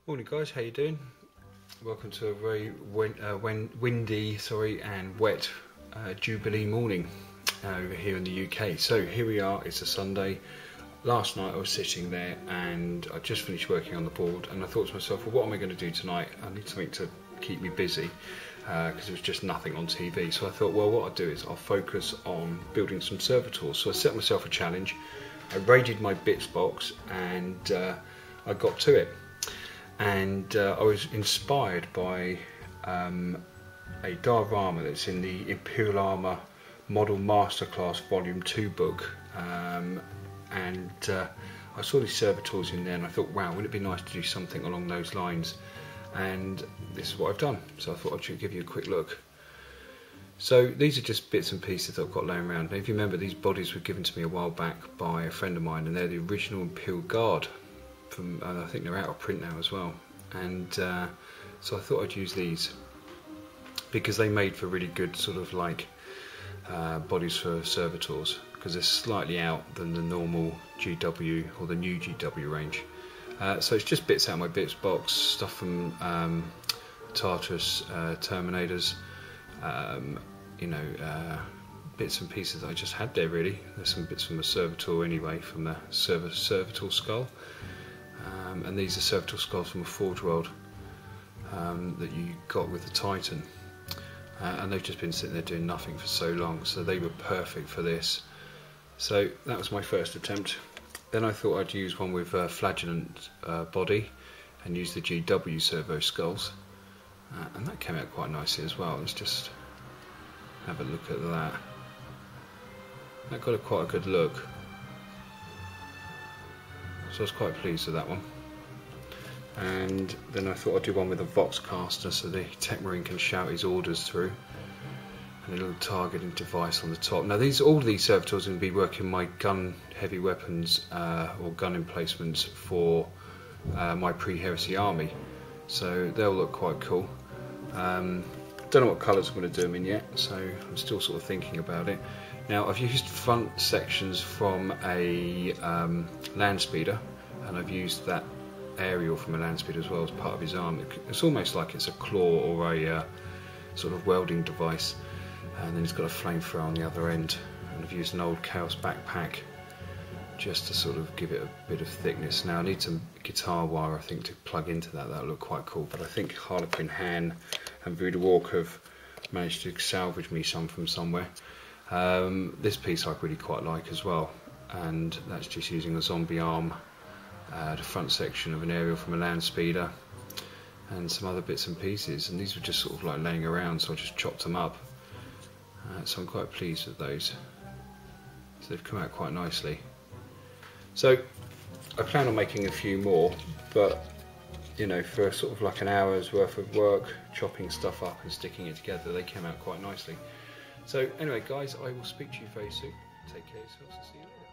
Morning guys, how you doing? Welcome to a very windy and wet Jubilee morning over here in the UK. So here we are, it's a Sunday. Last night I was sitting there and I just finished working on the board and I thought to myself, well, what am I going to do tonight? I need something to keep me busy because there was just nothing on TV. So I thought, well, what I'll do is I'll focus on building some servitors. So I set myself a challenge. I raided my bits box and I got to it. And I was inspired by a diorama that's in the Imperial Armour Model Masterclass Volume 2 book, and I saw these servitors in there and I thought, wow, wouldn't it be nice to do something along those lines? And this is what I've done, so I thought I should give you a quick look. So these are just bits and pieces that I've got laying around. Now, if you remember, these bodies were given to me a while back by a friend of mine, and they're the original Imperial Guard. And I think they're out of print now as well, and so I thought I'd use these because they made for really good sort of like bodies for servitors, because they're slightly out than the normal GW or the new GW range. So it's just bits out of my bits box, stuff from Tartarus Terminators, bits and pieces that I just had there really. There's some bits from the Servitor anyway, from the Servitor skull. And these are Servitor skulls from a Forge World that you got with the Titan, and they've just been sitting there doing nothing for so long, so they were perfect for this. So that was my first attempt. Then I thought I'd use one with a flagellant body and use the GW servo skulls, and that came out quite nicely as well. Let's just have a look at that. That got quite a good look. So I was quite pleased with that one. And then I thought I'd do one with a Vox caster so the Tech Marine can shout his orders through, and a little targeting device on the top. Now all of these servitors are going to be working my gun heavy weapons or gun emplacements for my pre-heresy army, so they'll look quite cool. Don't know what colours I'm going to do them in yet, so I'm still sort of thinking about it. Now I've used front sections from a land speeder, and I've used that aerial from a land speeder as well as part of his arm. It's almost like it's a claw or a sort of welding device, and then he's got a flamethrower on the other end. And I've used an old Chaos backpack just to sort of give it a bit of thickness. Now I need some guitar wire, I think, to plug into that. That'll look quite cool, but I think Harlequin Han and Voodoo Walk have managed to salvage me some from somewhere. This piece I really quite like as well, and that's just using a zombie arm, the front section of an aerial from a land speeder, and some other bits and pieces, and these were just sort of like laying around, so I just chopped them up. So I'm quite pleased with those. So they've come out quite nicely. So I plan on making a few more, but you know, for sort of like an hour's worth of work, chopping stuff up and sticking it together, they came out quite nicely. So anyway guys, I will speak to you very soon. Take care of yourselves and see you later.